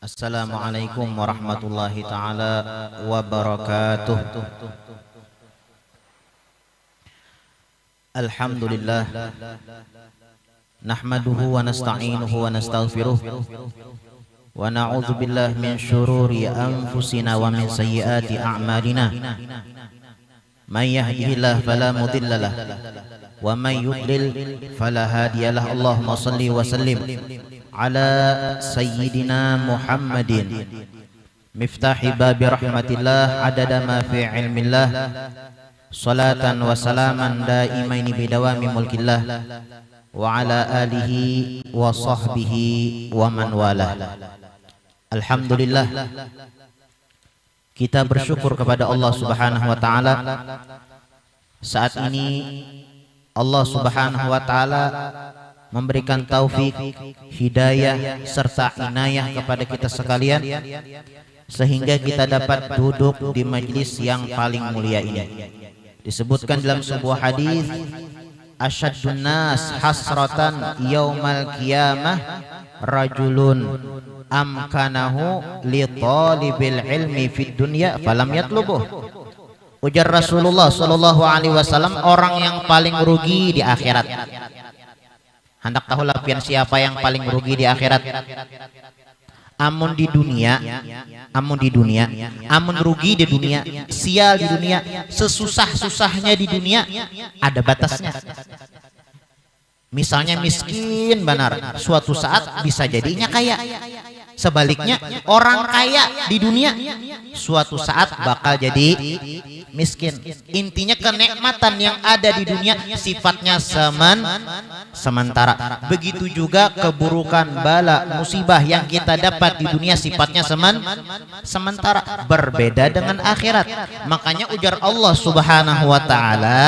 Assalamualaikum warahmatullahi ta'ala wabarakatuh. Alhamdulillah, nahmaduhu wa nasta'inuhu wa nastaghfiruh, wa na'udzu billahi min syururi anfusina wa min sayyiati a'malina. Man yahdihillahu fala mudhillalah wa man yudlil fala hadiyalah. Allahumma shalli wa sallim ala sayyidina Muhammadin miftahi babi rahmatillah adada ma fi ilmillah, salatan wa salaman daimaini bidawami mulkillah, wa ala alihi wa sahbihi wa man walah. Alhamdulillah, kita bersyukur kepada Allah Subhanahu wa taala. Saat ini Allah Subhanahu wa taala memberikan taufik, hidayah serta inayah kepada kita sekalian, sehingga kita dapat duduk di majlis yang paling mulia ini. Disebutkan dalam sebuah hadis, asyaddun nas hasratan yaumal qiyamah rajulun amkanahu li talibil ilmi fid dunya falam yatlubuh. Ujar Rasulullah sallallahu alaihi wasallam, orang yang paling rugi di akhirat. Hendak tahu lapian siapa yang paling rugi di akhirat? Amun di dunia, amun rugi di dunia, sial di dunia, sesusah-susahnya di dunia, ada batasnya. Misalnya miskin benar, suatu saat bisa jadinya kaya. Sebaliknya orang kaya di dunia suatu saat bakal jadi miskin. Intinya kenikmatan yang ada di dunia sifatnya sementara. Begitu juga keburukan, bala, musibah yang kita dapat di dunia sifatnya sementara. Berbeda dengan akhirat. Makanya ujar Allah Subhanahu wa taala,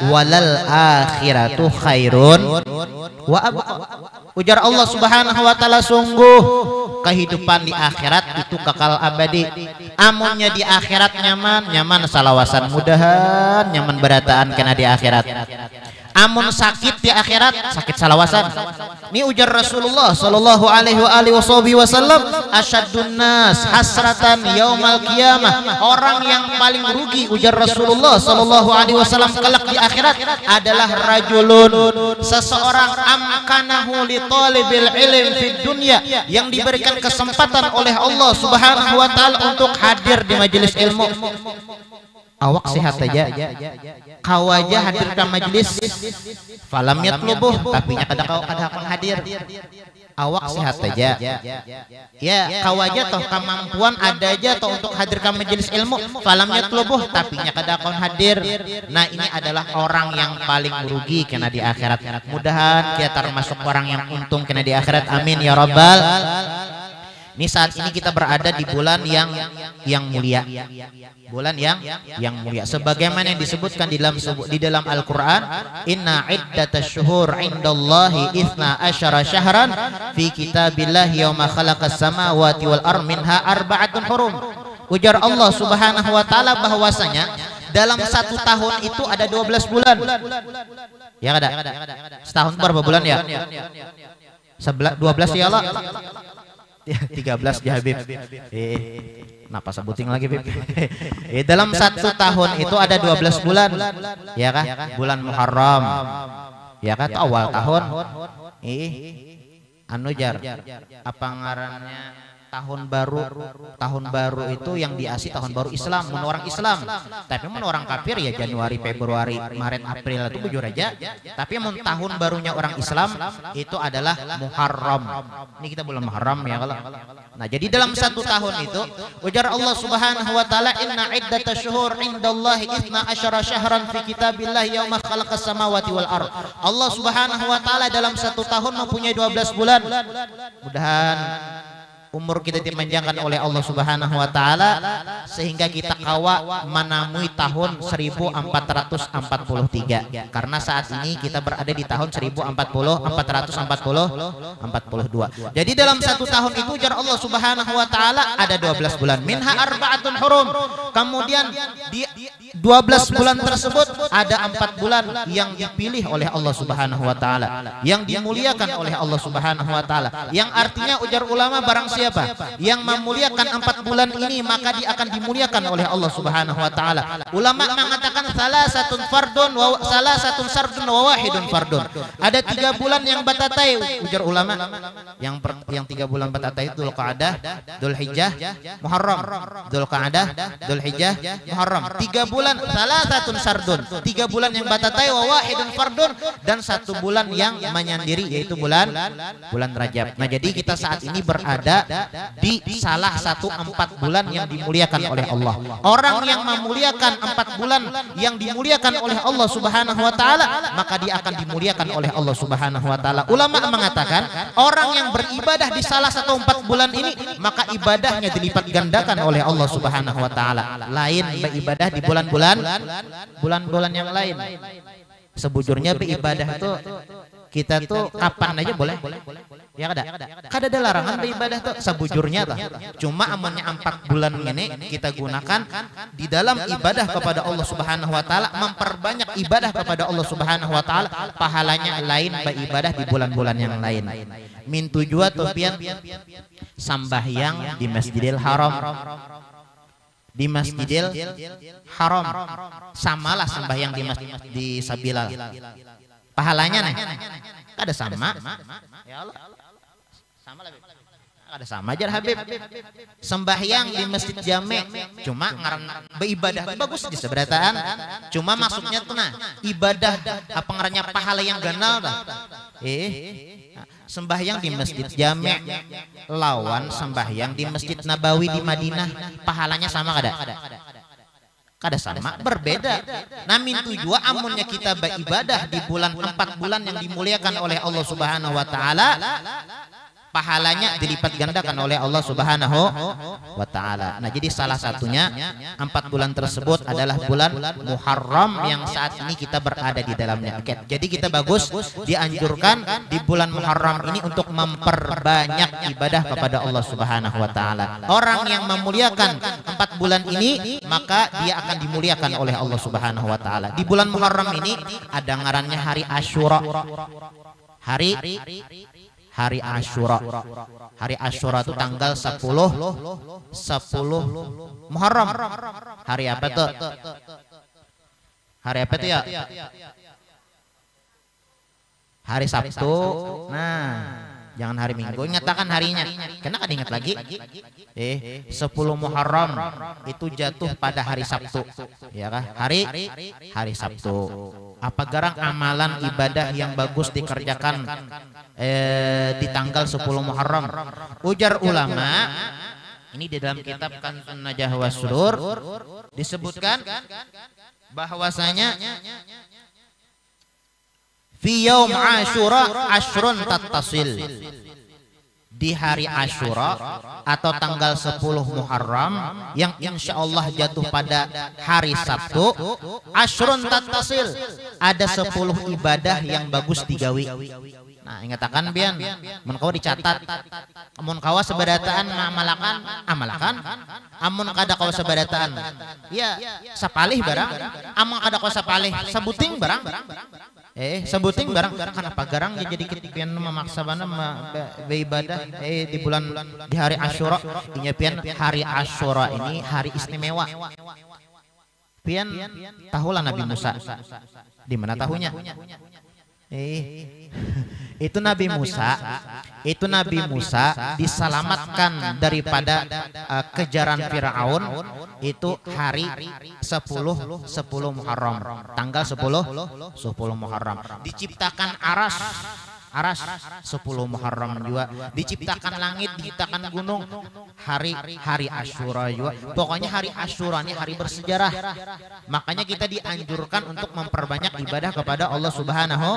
walal akhiratu khairun wa abqa. Ujar Allah Subhanahu wa taala, sungguh kehidupan di akhirat itu kekal abadi. Amunnya di akhirat nyaman salawasan mudahan, nyaman berataan kena di akhirat. Amun sakit di akhirat, sakit salawasan. Ini ujar Rasulullah sallallahu alaihi wasallam, asyaddun nas hasratan yaumal qiyamah. Orang yang paling rugi, ujar Rasulullah sallallahu alaihi wasallam, kelak di akhirat adalah rajulun, seseorang amkanahu li talibil ilm fid dunya, yang diberikan kesempatan oleh Allah Subhanahu wa taala untuk hadir di majelis ilmu. Awak sehat aja, kau aja hadir ke majelis, falam yatlubuh, tapi nya kada hadir. Awak sehat aja, ya kau aja toh kemampuan ada aja toh untuk hadir ke majelis ilmu, falam yatlubuh, tapi nya kada hadir. Nah, ini adalah orang yang paling rugi kena di akhirat. Mudahan kita termasuk orang yang untung kena di akhirat. Amin ya rabbal. Ini saat ini kita berada di bulan yang mulia. Bulan yang mulia, sebagaimana yang disebutkan di dalam Al-Qur'an, inna iddatasy syuhur indallahi 12 syahran fi kitabillahi yauma khalaqas samawati wal ardh minha arba'atun hurum. Ujar Allah Subhanahu wa taala bahwasanya dalam satu tahun itu ada 12 bulan. Ya kada? Setahun berapa bulan ya? 12 ya Allah. 13 ya Habib. Kenapa sebuting lagi Bib? Dalam satu tahun itu ada 12 bulan. Ya kah? Bulan Muharram. Ya kah? Awal tahun. Anu jar. Apa ngarannya? Tahun baru itu yang diasi tahun baru Islam, mun orang Islam. Tapi mun orang kafir ya Januari, Februari, Maret, April itu bujur aja. Tapi mun tahun barunya orang Islam itu adalah Muharram. Ini kita bulan Muharram ya kalau. Nah, jadi dalam satu tahun itu ujar Allah Subhanahu wa taala, inna iddatasy syuhur indallahi 12 syahran fi kitabillahi yauma khalaqas samawati wal ardh. Allah Subhanahu wa taala dalam satu tahun mempunyai 12 bulan. Mudahan umur kita dipanjangkan oleh Allah Subhanahu wa taala sehingga kita kawa menamui tahun 1443, karena saat ini kita berada di tahun 1442. Jadi dalam satu tahun itu ujar Allah Subhanahu wa taala ada 12 bulan, minha arba'atun hurum. Kemudian 12 bulan tersebut ada 4 bulan yang dipilih oleh Allah Subhanahu wa taala, yang dimuliakan oleh Allah Subhanahu wa taala. Yang artinya ujar ulama, barang siapa yang memuliakan 4 bulan ini maka dia akan dimuliakan oleh Allah Subhanahu wa taala. Ulama mengatakan salasatun fardun wa salasatun sardun wa wahidun fardun. Ada 3 bulan yang batatai ujar ulama. Yang 3 bulan batatai itu Dzulqa'dah, Dzulhijjah, Muharram. Dzulqa'dah, Dzulhijjah, Muharram. 3 bulan salah satu sardun, 3 bulan yang batatai wa wahidun fardun, dan 1 bulan yang menyendiri yaitu bulan Rajab. Nah, jadi kita saat ini berada di salah satu 4 bulan yang dimuliakan oleh Allah. Orang yang memuliakan 4 bulan yang dimuliakan oleh Allah Subhanahu wa taala, maka dia akan dimuliakan oleh Allah Subhanahu wa taala. Ulama mengatakan orang yang beribadah di salah satu 4 bulan ini maka ibadahnya dilipat gandakan oleh Allah Subhanahu wa taala. Lain beribadah di bulan-bulan yang lain. Sebujurnya beribadah itu kita tuh kapan aja boleh. Ya kada ada larangan beribadah tuh sebujurnya tuh. Cuma amannya 4 bulan ini kita gunakan di dalam ibadah kepada Allah Subhanahu wa taala, memperbanyak ibadah kepada Allah Subhanahu wa taala, pahalanya lain beribadah di bulan-bulan yang lain. Min tujuan tuh pian sambahyang di Masjidil Haram. Di Masjidil Haram samalah sembahyang di Sabilal. Pahalanya nih ada sama. Ya Allah, sama lah. Ada sama aja Habib. Sembahyang di Masjid Jami cuma ngaran beribadah bagus di seberataan. Cuma maksudnya tuh nah ibadah apa ngarannya pahala yang ganal dah. Sembahyang di Masjid Jami lawan sembahyang di Masjid Nabawi di Madinah pahalanya sama kada? Kada sama, berbeda. Namin tujuan amunnya kita beribadah di bulan 4 bulan yang dimuliakan oleh Allah Subhanahu wa taala, pahalanya dilipat gandakan oleh Allah Subhanahu wa taala. Nah, jadi salah satunya 4 bulan tersebut adalah bulan Muharram yang saat ini kita berada di dalamnya. Jadi kita bagus dianjurkan di bulan Muharram ini untuk memperbanyak ibadah kepada Allah Subhanahu wa taala. Orang yang memuliakan 4 bulan ini maka dia akan dimuliakan oleh Allah Subhanahu wa taala. Di bulan Muharram ini ada ngarannya hari Asyura. Hari Asyura. Hari Asyura itu tanggal 10 Muharram. Hari apa tuh? Hari apa tuh ya? Hari Sabtu. Nah, jangan hari Minggu, ingatkan harinya. Karena kan ingat lagi. 10 Muharram itu jatuh pada hari Sabtu. Ya kah? Hari Sabtu. Apa garang amalan ibadah yang bagus dikerjakan di tanggal 10 Muharram? Ujar ulama, ini di dalam kitab Kanzun Najah wa Surur disebutkan bahwasanya fi yaum Asyura asyrun tattasil. Di hari Asyura atau tanggal 10 Muharram yang insya Allah jatuh pada hari Sabtu, asyrun tattasil, ada 10 ibadah yang bagus digawi. Nah, ingatakan bian mun kawa dicatat, mun kawa sebadataan amalakan, amun kada kawa sebadataan ya sapalih barang, amun kada kawa sapalih sebuting barang. Sebuting barang kenapa garang ya jadi kita memaksa bana beribadah di bulan di hari Asyura. Inya pian hari Asyura ini hari istimewa. Pian tahulah Nabi Musa. Di mana tahunya? Itu Nabi Musa diselamatkan daripada kejaran Firaun itu hari 10 Muharram, tanggal 10 Muharram. Diciptakan aras 10 Muharram juga, diciptakan langit, diciptakan gunung hari Asyura juga. Pokoknya hari Asyura ini hari bersejarah. Makanya kita dianjurkan untuk memperbanyak ibadah kepada Allah Subhanahu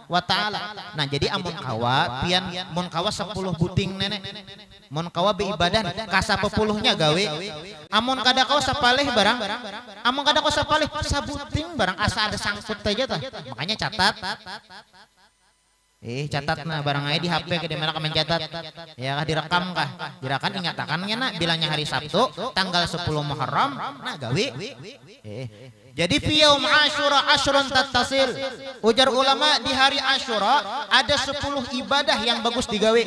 wa taala. Nah, jadi amun kawa pian mun kawa 10 buting nenek. Mun kawa beribadah kasa pepuluhnya gawe. Amun kada kawa sapaleh barang. Amun kada kawa sapaleh sabuting barang asa ada sangkut aja tah. Makanya catat. Catat nah barang aya di HP ke dimana kamen catat. Ya direkam kah? Direkam ingatakannya na bilangnya hari Sabtu tanggal 10 Muharram nah gawe. Jadi fi yaum Asyura asyrun tattasil. Ujar ulama di hari Asyura ada 10 ibadah yang bagus digawe.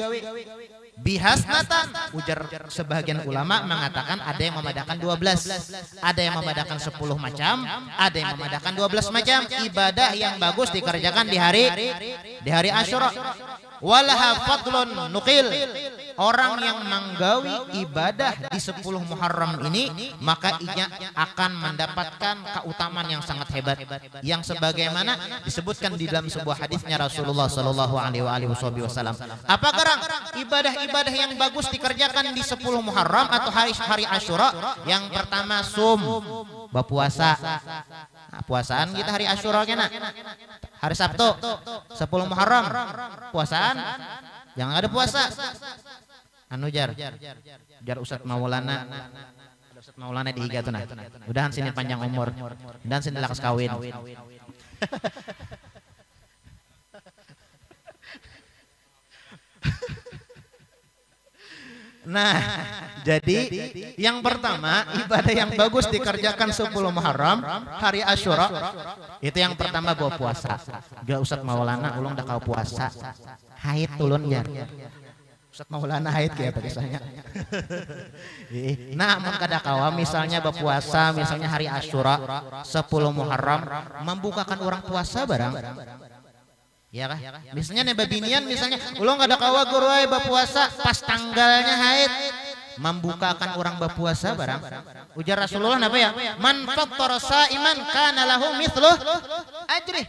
Bihasnatan, ujar sebagian ulama mengatakan ada yang memadakan 12, ada yang memadakan 10 macam, ada yang memadakan 12 macam ibadah yang bagus dikerjakan di hari Asyura. Walaha fadlun nuqil, orang yang menggawi ibadah di 10 Muharram ini maka ia akan mendapatkan keutamaan yang sangat hebat yang sebagaimana disebutkan di dalam sebuah hadisnya Rasulullah sallallahu alaihi wasallam. Apa garang ibadah-ibadah yang bagus dikerjakan di 10 Muharram atau hari Asyura? Yang pertama berpuasa. Nah, puasaan kita hari Asyura kena. Hari Sabtu 10 Muharram puasaan jangan ada puasa. Anu jar Ustadz Maulana di higa tuh nah. Udahan sini panjang umur dan sini lakas kawin. Nah, jadi yang pertama ibadah yang bagus dikerjakan 10 Muharram hari Asyura itu yang pertama bawa puasa. Gak Ustadz Maulana ulung dah kau puasa haid ulun jar. Ustadz Maulana haid kayak apa kisahnya. Nah, kada kawa misalnya berpuasa misalnya hari Asyura 10 Muharram membukakan orang puasa barang. Ya kah? Misalnya nih babinian misalnya ulung ada kawa guru ay berpuasa pas tanggalnya haid membukakan orang berpuasa barang. Ujar Rasulullah apa ya? Man fattara sa'iman kana lahu mithluh ajri.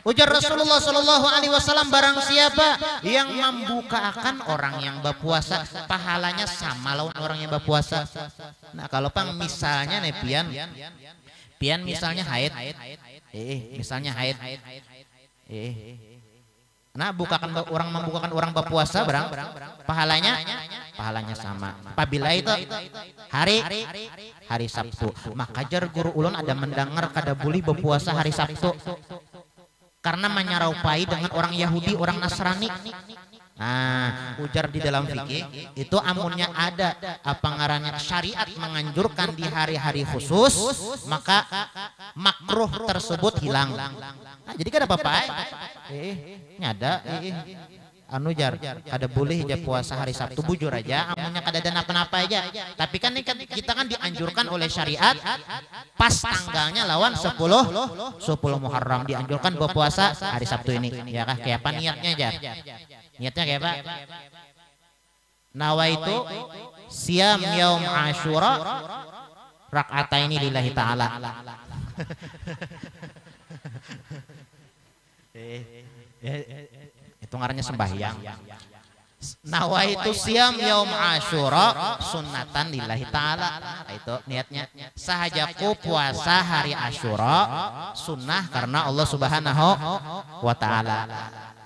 Ujar Rasulullah sallallahu alaihi wasallam barang siapa yang membukakan orang yang berpuasa pahalanya sama lawan orang yang berpuasa. Nah, kalau pang misalnya nih pian misalnya haid. Misalnya haid. Nah, membukakan orang berpuasa barang pahalanya sama. Apabila itu hari Sabtu, maka jar guru ulun ada mendengar kada boleh berpuasa hari Sabtu karena menyerupai dengan orang Yahudi, orang Nasrani. Nah, ujar di dalam fikih itu amunnya ada apa ngarannya syariat menganjurkan di hari-hari khusus maka makruh tersebut hilang. Nah, jadi kan apa-apa nyada anu jar kada boleh aja puasa hari Sabtu bujur aja amunnya kada ada apa-apa aja. Tapi kan ini kita kan dianjurkan oleh syariat pas tanggalnya lawan 10 Muharram dianjurkan berpuasa hari Sabtu ini. Ya kah kayak apa niatnya aja? Niatnya kayak apa? Nawaitu siam yaum Asyura rak'ataini lillahi ta'ala. Itu ngarannya sembahyang. Nawaitu siam yaum Asyura sunnatan lillahi ta'ala. Itu niatnya. Sahajaku puasa hari Asyura sunnah karena Allah Subhanahu wa ta'ala.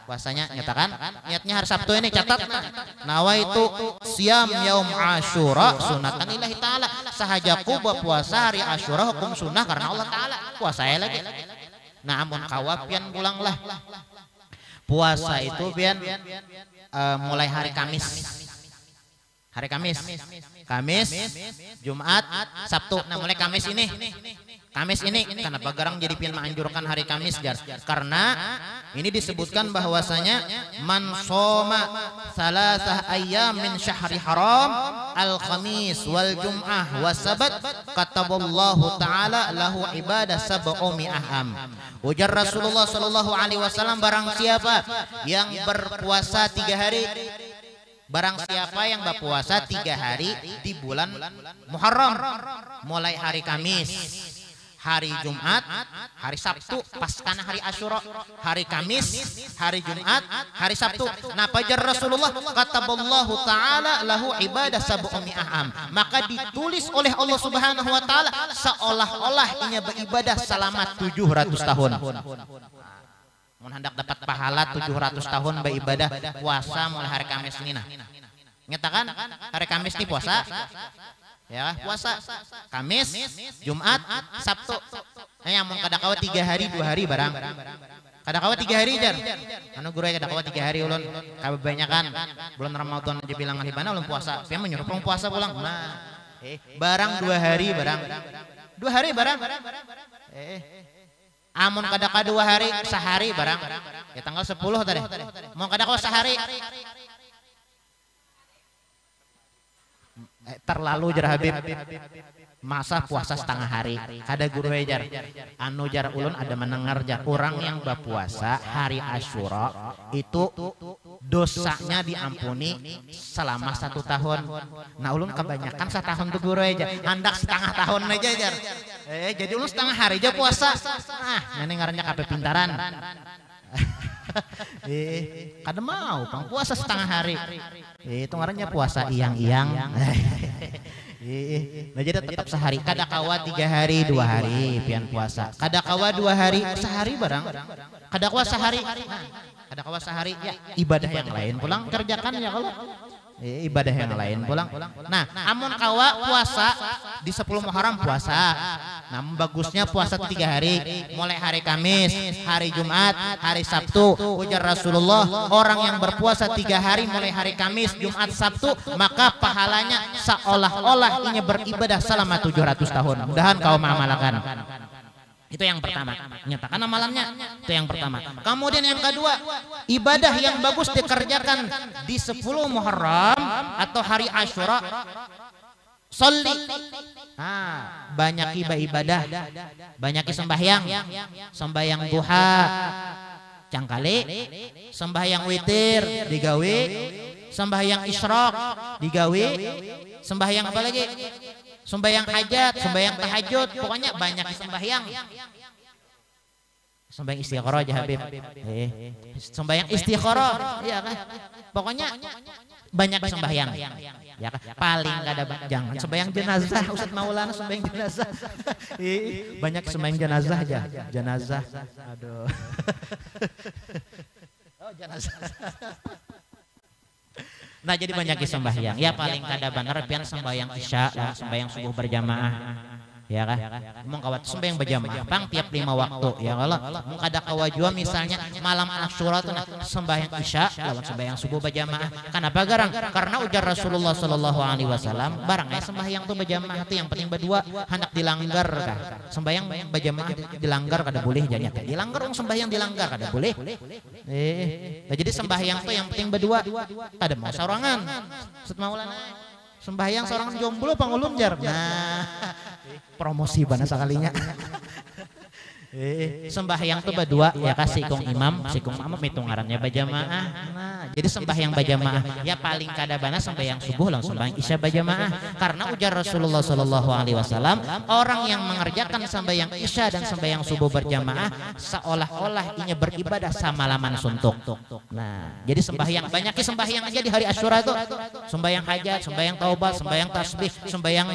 Puasanya nyatakan niatnya hari Sabtu ini catat nawaitu siam yaum Asyura sunatan lillahi ta'ala. Sahajaku berpuasa hari Asyura hukum sunnah karena Allah ta'ala. Puasa lagi. Nah, amun kawapian pulanglah puasa itu pian mulai hari Kamis. Hari Kamis, Jumat, Sabtu. Nah, mulai Kamis ini kenapa garang jadi pian menganjurkan hari Kamis jar? Karena ini disebutkan bahwasanya man shoma salasah ayyam min syahri haram al khamis wal jum'ah was sabat kataballahu ta'ala lahu ibadah sab'umi'ah am. Ujar Rasulullah sallallahu alaihi wasallam barang siapa yang berpuasa 3 hari, barang siapa yang berpuasa 3 hari di bulan Muharram mulai hari Kamis, hari Jumat, hari Sabtu, pas karena hari Asyura, hari Kamis, hari Jumat, hari Sabtu. Nah, pajar Rasulullah kataballahu ta'ala lahu ibadah sab'umi'ah am. Maka ditulis oleh Allah Subhanahu wa taala seolah-olah inya beribadah selama 700 tahun. Mun hendak dapat pahala 700 tahun beribadah puasa mulai hari Kamis ini nah. Nyatakan hari Kamis ini puasa. Ya, puasa Kamis, Jumat, Sabtu. Nah, yang mau kada kawa 3 hari 2 hari barang. Kadakawa 3 hari jar. Anu guru kadakawa 3 hari ulun kabanyakan bulan Ramadan aja bilang alibana ulun puasa. Pian menyuruh puasa pulang. Nah, barang 2 hari barang. 2 hari barang. Amun kadaka 2 hari sehari barang. Ya tanggal 10 tadi. Mau kadakawa sehari. Terlalu jar Habib. Masa puasa setengah hari kada guru jar anu jar ulun ada mendengar jar orang yang berpuasa hari Asyura itu dosanya diampuni selama 1 tahun. Nah ulun kebanyakan 1 tahun tuh guru aja andak setengah tahun aja jar jadi ulun setengah hari aja puasa. Ini ngarannya kape pintaran. Kada mau pang puasa setengah hari itu ngarannya puasa iyang-iyang. Nah jadi tetap sehari. Kadakawa 3 hari 2 hari pian puasa. Kadakawa 2 hari sehari barang. Kadakawa sehari. Kadakawa sehari ya ibadah yang lain pulang kerjakan ya kalau ibadah yang lain pulang. Nah amun kawa puasa di 10 Muharram puasa. Nah bagusnya puasa 3 hari. Mulai hari Kamis, hari Jumat, hari Sabtu. Ujar Rasulullah orang yang berpuasa 3 hari mulai hari Kamis, Jumat, Sabtu maka pahalanya seolah-olah inya beribadah selama 700 tahun. Mudahan kau mengamalkan. Itu yang pertama, nyatakan amalannya. Itu yang pertama. Kemudian yang kedua, ibadah yang bagus dikerjakan di 10 Muharram atau hari Asyura. Sholli. Banyak ibadah, banyak sembahyang, sembahyang duha, cangkali, sembahyang witir digawe, sembahyang isyraq digawe, sembahyang apa lagi? Sembahyang hajat, sembahyang tahajud, pokoknya banyak sembahyang. Sembahyang istikharah aja Habib. Sembahyang istikharah, iya kan? Pokoknya banyak sembahyang. Ya kan? Paling kada jangan sembahyang jenazah, Ustaz Maulana sembahyang jenazah. Banyak sembahyang jenazah aja, jenazah. Aduh. Oh, jenazah. Nah jadi banyak sembahyang. Ya paling kada benar pian sembahyang isya lah, sembahyang subuh berjamaah. Ya kan? Mung kawat sembahyang berjamaah pang tiap 5 waktu ya kalau mung kada kawajua misalnya malam Asyura tuh sembahyang isya lawan sembahyang subuh berjamaah. Kenapa garang? Karena ujar Rasulullah sallallahu alaihi wasallam barangnya sembahyang tuh berjamaah tuh yang penting berdua hendak dilanggar kah? Sembahyang berjamaah dilanggar kada boleh jadinya. Dilanggar sembahyang dilanggar kada boleh. Nah, jadi sembahyang tuh yang penting berdua. Kada mau sorangan. Ustaz Maulana sembahyang seorang jomblo pangulun jar. Nah, promosi bana sekalinya. Sembahyang tuh berdua ya kasih kong imam, sikung makmum itu ngarannya berjamaah. Nah, jadi sembahyang berjamaah ya paling kada bana sembahyang subuh langsung sembahyang isya berjamaah. Karena ujar Rasulullah sallallahu alaihi wasallam, orang yang mengerjakan sembahyang isya dan sembahyang subuh berjamaah seolah-olah inya beribadah samalaman suntuk. Nah, jadi sembahyang banyak sembahyang aja di hari Asyura itu. Sembahyang hajat, sembahyang taubat, sembahyang tasbih, sembahyang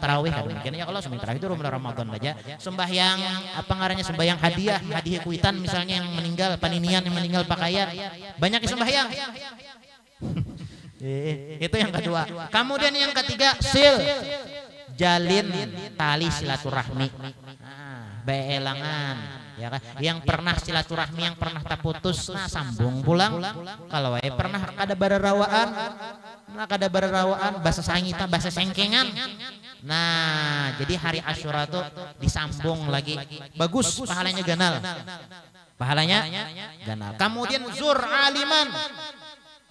tarawih kan mungkin ya kalau sembahyang tarawih itu bulan Ramadan aja. Sembahyang apa ngarannya sembahyang hadiah kuitan misalnya yang meninggal paninian yang meninggal pakaian banyak sembahyang. Itu yang kedua. Kemudian yang ketiga jalin tali silaturahmi. Beelangan ya kan yang pernah silaturahmi yang pernah terputus sambung pulang. Kalau pernah ada bararawaan bahasa sangitan bahasa sengkengan. Nah, jadi hari Asyura tuh disambung lagi. Bagus, pahalanya ganal. Kemudian zur aliman.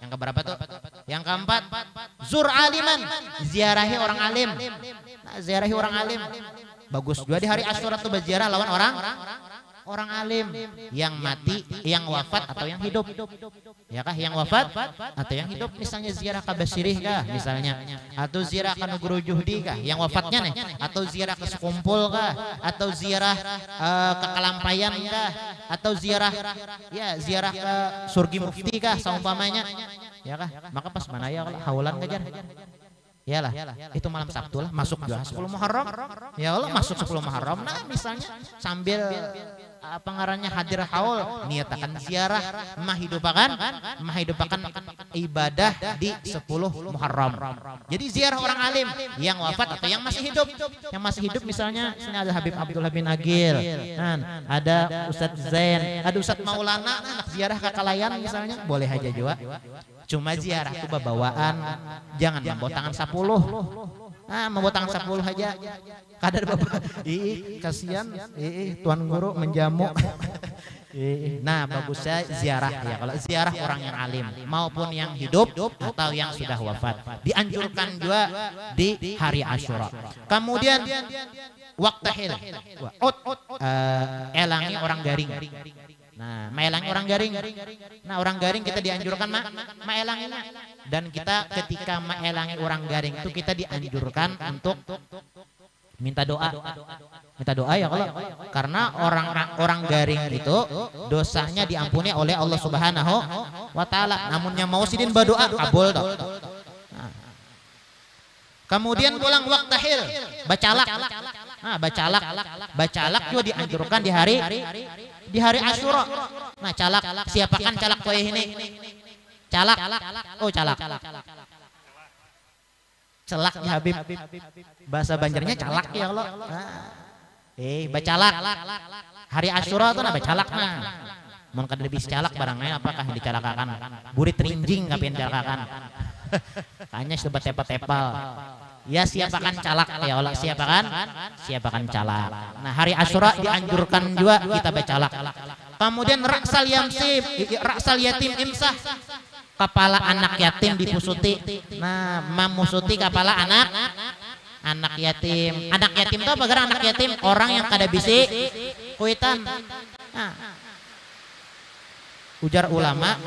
Yang keberapa tuh? Yang keempat, zur aliman. Ziarahi orang alim. Nah, ziarahi orang alim. Bagus juga di hari Asyura tuh berziarah lawan orang alim yang mati, yang wafat atau yang hidup. Ya kah yang wafat atau yang hidup misalnya ziarah ka Basirih kah misalnya atau ziarah ka Guru Juhdi kah yang wafatnya nih atau ziarah ke Sekumpul kah atau ziarah ke Kalampayan kah atau ziarah ke Surgi Mufti kah saumpamanya ya kah maka pas mana ya kalau haulan ngajar Iyalah, itu malam Sabtu lah, masuk juga 10 Muharram. Ya Allah, masuk 10 Muharram. Nah, misalnya sambil apa ngarannya hadir haul, niatakan ziarah, menghidupakan ibadah di 10 Muharram. Jadi ziarah orang alim yang wafat atau yang masih hidup. Yang masih hidup misalnya sini ada Habib Abdullah bin Agil, ada Ustadz Zain, ada Ustadz Maulana, anak ziarah ke Kalayan misalnya, boleh aja juga. Cuma ziarah itu bawaan, jangan membawa tangan 10. Membawa tangan 10 aja. Kadar bapak, kasihan, tuan guru menjamu. Nah, bagusnya ziarah ya. Kalau ziarah orang yang alim maupun yang hidup atau yang sudah wafat, dianjurkan juga di hari Asyura. Kemudian waktahil, elangi orang garing. Nah, maelangi orang garing. Nah, orang garing kita dianjurkan maelangi. Dan kita ketika maelangi orang garing itu kita dianjurkan untuk minta doa. Minta doa ya Allah. Karena orang garing itu dosanya diampuni oleh Allah Subhanahu wa taala. Namun yang mau sidin berdoa kabul toh. Kemudian pulang waktahil, bacalak. Bacalak juga dianjurkan di hari Asyura. Nah, calak, siapakan calak kowe ini? Calak. Oh, calak. Celak ya Habib. Bahasa Banjarnya calak ya Allah. Bacalak. Hari Asyura tuh bacalak mah. Mun kada bisa calak barangnya apakah dicalakakan? Burit rinjing kapin calakakan. Hanya sebat tepal-tepal. Ya siapakan calak ya Allah, siapakan calak. Nah, hari Asyura dianjurkan juga kita bacalak. Kemudian raksal yatim imsah. Kepala anak yatim dipusuti. Nah, memusuti kepala anak yatim. Anak yatim itu apa? Gara anak yatim orang yang kada bisi kuitan. Nah, ujar ulama,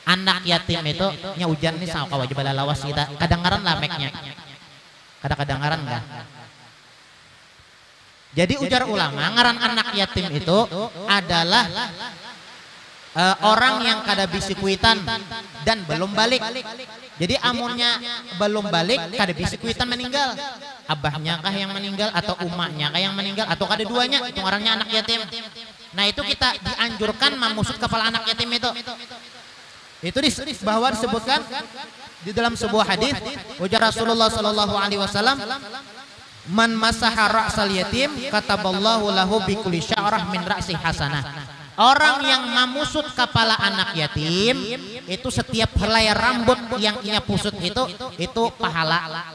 anak yatim itu nya hujan nih sama kawajib lawas kita kadangaran lameknya. Kadangaran enggak? Jadi ujar ulama, ngaran anak yatim itu adalah orang yang kada bisi kuitan dan belum balik. Jadi amunnya belum balik, kada bisi kuitan meninggal. Abahnya kah yang meninggal atau umaknya kah yang meninggal atau kada duanya, itu ngarannya anak yatim. Nah, itu kita dianjurkan memusut kepala anak yatim itu. Itu bahwa disebutkan di dalam sebuah hadis ujar Rasulullah sallallahu alaihi wasallam, man masaha ra'sal yatim kataballahu lahu bi kulli sya'rah min ra'si hasanah. Orang yang memusut kepala anak yatim itu setiap helai rambut yang ia pusut itu pahala.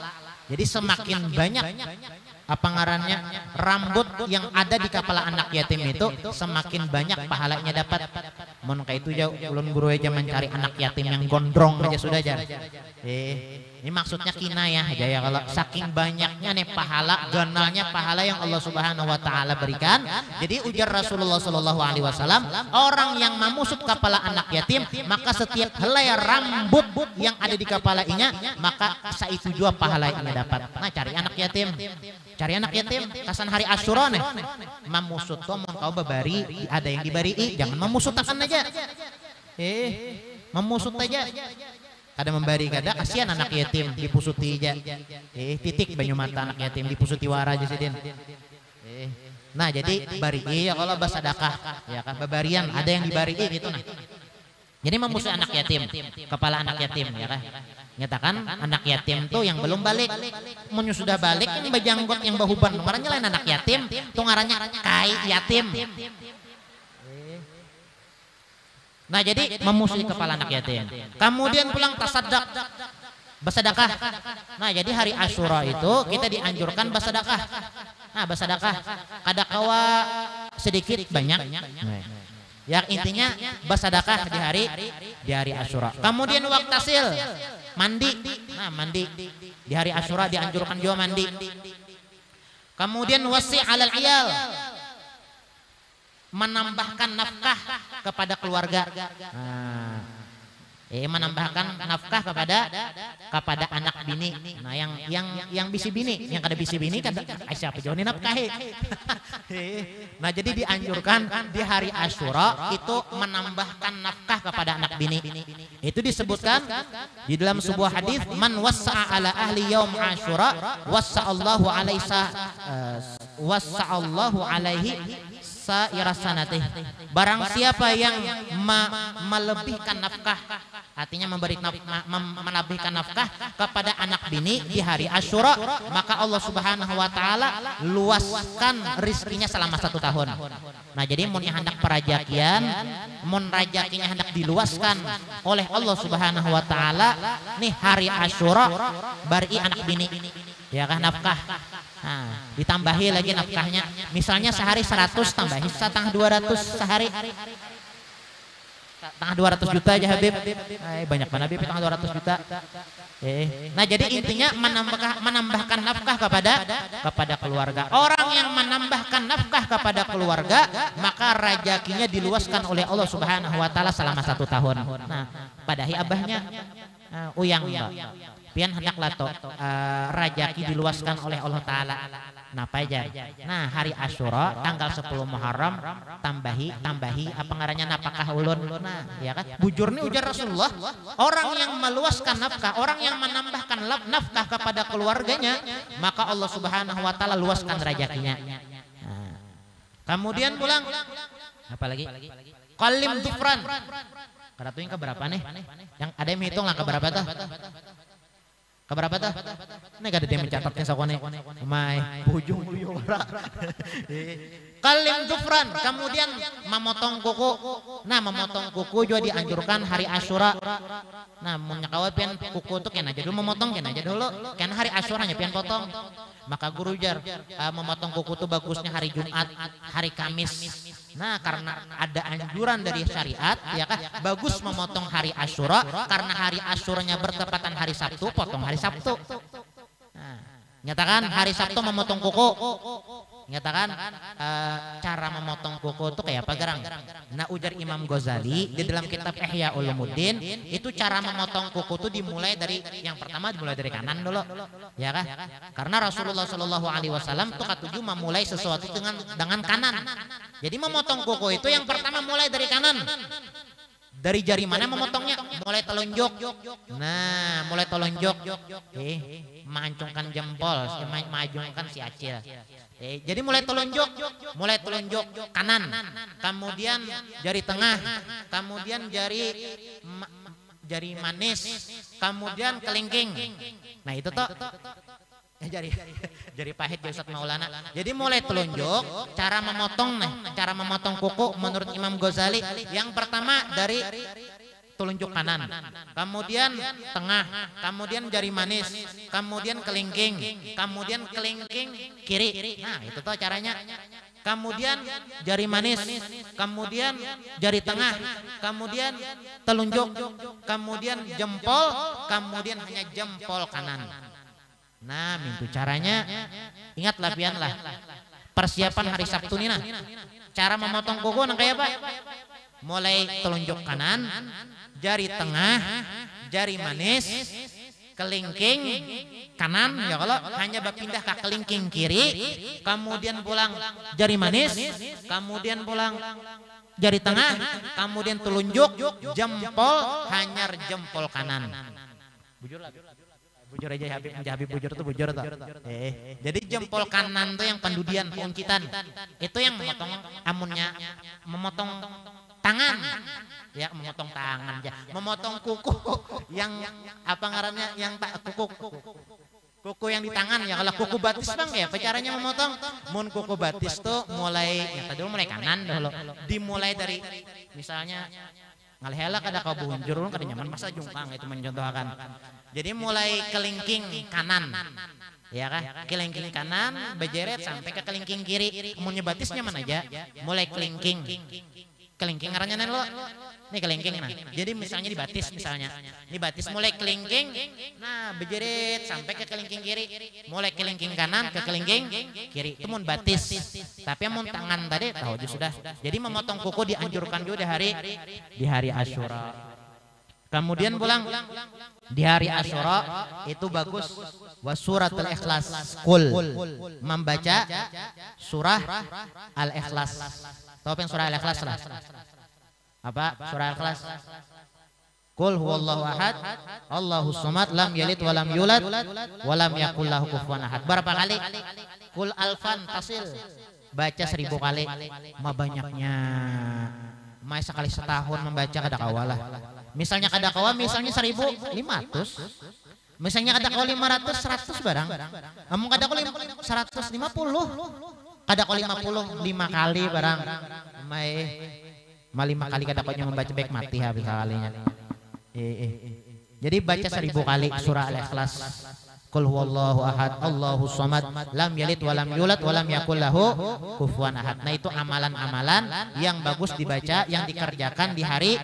Jadi semakin banyak apa ngarannya rambut yang ada di kepala anak yatim itu semakin banyak pahalanya dapat. Mun ka itu jauh ulun guru aja mencari anak yatim yang gondrong aja sudah aja. Ini maksudnya kinayah aja ya, kalau saking banyaknya nih pahala, ganalnya pahala yang Allah Subhanahu wa taala berikan. Jadi ujar Rasulullah sallallahu alaihi wasallam, orang yang memusut kepala anak yatim, maka setiap helai rambut yang ada di kepalanya, maka saitu juga pahalanya dapat. Nah, cari anak yatim. Cari anak yatim, kasan hari Asyura nih. Memusut tuh mau kau babari, ada yang dibari, jangan memusutakan aja. Memusut aja. Kada membari kada, kasihan anak yatim dipusuti aja. Titik banyu mata anak yatim dipusuti wara aja sidin. Nah, jadi bari ya kalau bersedekah ya kan, babarian ada yang dibari gitu nah. Jadi memusut anak yatim, kepala anak yatim ya kan. Nyatakan anak yatim tuh yang belum balik. Mun sudah balik ini bajanggot yang bahuban, ngarannya lain anak yatim, tuh ngarannya kai yatim. Nah, jadi memusuhi kepala anak yatim. Kemudian pulang tasaddaq, bersedekah. Nah, jadi hari Asyura itu kita dianjurkan bersedekah. Nah, bersedekah kada kawa sedikit banyak. Ya intinya bersedekah di hari Asyura. Kemudian waktasil, mandi. Nah, mandi di hari Asyura dianjurkan juga mandi. Kemudian wasi' alal iyal, menambahkan nafkah kepada keluarga. Nah, menambahkan nafkah kepada anak bini. Nah, yang bisi bini, yang kada bisi bini kan siapa jauh nafkahi. Nah, jadi dianjurkan di hari Asyura itu menambahkan nafkah kepada anak bini. Itu disebutkan di dalam sebuah hadis, man wassa'a ala ahli yaum Asyura wassa'allahu alaihi sairasanatih. Barang siapa yang melebihkan nafkah, artinya menambahkan nafkah kepada anak bini di hari Asyura, maka Allah Subhanahu wa taala luaskan rizkinya selama 1 tahun. Nah, jadi mun hendak perajakian, mun rajakinya hendak diluaskan oleh Allah Subhanahu wa taala nih hari Asyura bari anak bini. Ya kan nafkah. Nah, ditambahi lagi nafkahnya. Misalnya sehari 100 tambahi setengah 200 sehari. Setengah 200 juta aja Habib. Banyak banget Habib setengah 200 juta. Nah, jadi intinya menambahkan nafkah kepada keluarga. Orang yang menambahkan nafkah kepada keluarga, maka rezekinya diluaskan oleh Allah Subhanahu wa taala selama 1 tahun. Nah, padahi abahnya uyang Mbak. Pian hendak lato rajaki diluaskan oleh Allah taala. Napa aja? Nah, hari Asyura tanggal 10 Muharram tambahi apa ngarannya napakah ulun. Nah, ya kan? Bujur nih ujar Rasulullah, orang yang meluaskan nafkah, orang yang menambahkan nafkah kepada keluarganya, maka Allah Subhanahu wa taala luaskan rezekinya. Nah, kemudian pulang apalagi? Qalim dufran. Karatuin ke berapa nih? Yang ada yang hitung lah ke berapa tuh? Keberapa tuh? Ini gak ada dia mencatatnya sakone. Mai bujung liora. Kalim dufran, kemudian memotong kuku. Nah, memotong kuku juga dianjurkan hari Asyura. Nah, menyakawa pian kuku tuh kena aja dulu memotong kena aja dulu. Karena hari Asyura hanya pian potong. Maka guru jar memotong kuku tuh bagusnya hari Jumat, hari Kamis. Nah, karena ada anjuran dari syariat, ya kan, bagus memotong hari Asyura karena hari Asyuranya bertepatan hari Sabtu, potong hari Sabtu. Nah, nyatakan hari Sabtu memotong kuku. Nyatakan cara memotong kuku itu kayak apa gerang? Nah, ujar Imam Ghazali di dalam kitab Ihya Ulumuddin, itu cara memotong kuku itu dimulai dari yang pertama dimulai dari kanan dulu, ya kan? Karena Rasulullah Shallallahu Alaihi Wasallam tuh katuju memulai sesuatu dengan kanan. Jadi memotong kuku itu yang pertama mulai dari kanan. Dari jari mana memotongnya? Mulai telunjuk. Nah, mulai telunjuk. Mancungkan jempol, majungkan si acil. Jadi mulai telunjuk kanan, kemudian jari tengah, kemudian jari manis, kemudian kelingking. Nah, itu toh jari pahit ya Ustaz Maulana. Jadi mulai telunjuk, cara memotong kuku menurut Imam Ghazali yang pertama dari telunjuk kanan, kemudian tengah, kemudian jari manis, kemudian kelingking, kemudian kelingking kiri. Nah, itu tuh caranya. Kemudian jari manis, kemudian jari tengah, kemudian telunjuk, kemudian jempol, kemudian hanya jempol kanan. Nah, itu caranya. Ingat lapian lah. Persiapan hari Sabtu nih nah. Cara memotong kuku nang kayak apa? Mulai telunjuk kanan, jari tengah, jari manis, kelingking kanan, ya kalau hanya berpindah ke kelingking kiri, kemudian pulang jari manis, kemudian pulang jari tengah, kemudian telunjuk, jempol, hanya jempol kanan. Bujur aja Habib bujur tuh bujur tuh. Jadi jempol kanan tuh yang pendudian, pungkitan. Itu yang memotong amunnya, memotong tangan, ya memotong tangan aja, memotong kuku yang apa ngarannya, yang tak kuku yang di tangan ya. Kalau kuku batis bang ya, caranya memotong. Mun kuku batis tuh mulai, ya tadi mulai kanan dulu, dimulai dari misalnya ngalihela kada kau bunjur kada nyaman masa jungkang itu mencontohkan. Jadi mulai kelingking kanan. Ya kan, kelingking kanan bejeret sampai ke kelingking kiri. Munnya batisnya mana aja, mulai kelingking ngarannya nih lo, nih kelingking nah. Jadi misalnya dibatis misalnya, dibatis mulai kelingking, nah bejeret sampai ke kelingking kiri, mulai kelingking kanan ke kelingking kiri. Itu mun batis. Tapi mun tangan tadi tahu sudah. Jadi memotong kuku dianjurkan juga di hari Asyura. Kemudian pulang di hari Asyura itu bagus wasuratul ikhlas kul membaca surah al-ikhlas. Tahu apa yang surah al-ikhlas lah? Apa surah al-ikhlas? Qul huwallahu ahad, Allahus samad, lam yalid walam yulad walam yakul lahu kufuwan ahad. Berapa kali? Qul alfan tasil. Baca 1000 kali. Ma banyaknya. Ma sekali setahun membaca kada kawalah. Misalnya kada kawa misalnya 1500. Misalnya kada kawa 500, 100 barang. Amun kada kawa 150. Kada kawa 50 5 kali barang. Ma 5 kali kada kawa membaca baik mati habis kalinya. Jadi baca 1000 kali surah Al-Ikhlas. Qul huwallahu ahad, Allahus samad, lam yalid walam yulad walam yakul lahu kufuwan ahad. Nah, itu amalan-amalan yang bagus dibaca, yang dikerjakan di hari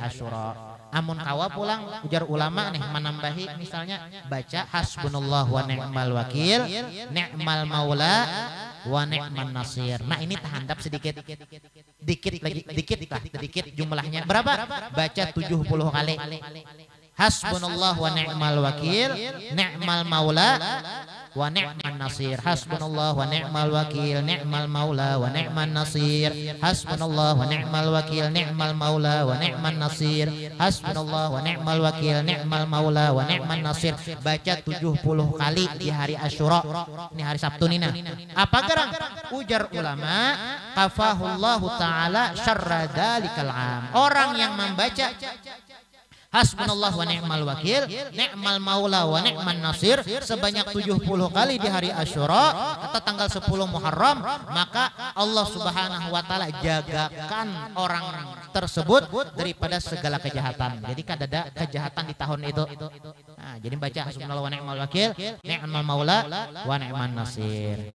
Asyura. Amun kawa pulang ujar ulama nih menambahi misalnya baca hasbunallah wa ni'mal wakil, ni'mal maula wa ni'man nasir. Nah, ini tahandap sedikit jumlahnya. Berapa? Baca 70 kali. Hasbunallah wa ni'mal wakil, ni'mal maula wa ni'man nasir. Hasbunallah wa ni'mal wakil, ni'mal maula wa ni'man nasir. Hasbunallah wa ni'mal wakil, ni'mal maula wa ni'man nasir. Hasbunallah wa ni'mal wakil, ni'mal maula wa ni'man nasir. Baca 70 kali di hari Asyura. Ini hari Sabtu nina. Apa gerang? Ujar ulama, kafahullahu ta'ala syarra dzalikal am. Orang yang membaca hasbunallah wa ni'mal wakil, ni'mal maula wa ni'man nasir sebanyak 70 kali di hari Asyura atau tanggal 10 Muharram, maka Allah Subhanahu wa taala jagakan orang tersebut daripada segala kejahatan. Jadi kada ada kejahatan di tahun itu. Nah, jadi baca hasbunallah wa ni'mal wakil, ni'mal maula wa ni'man nasir.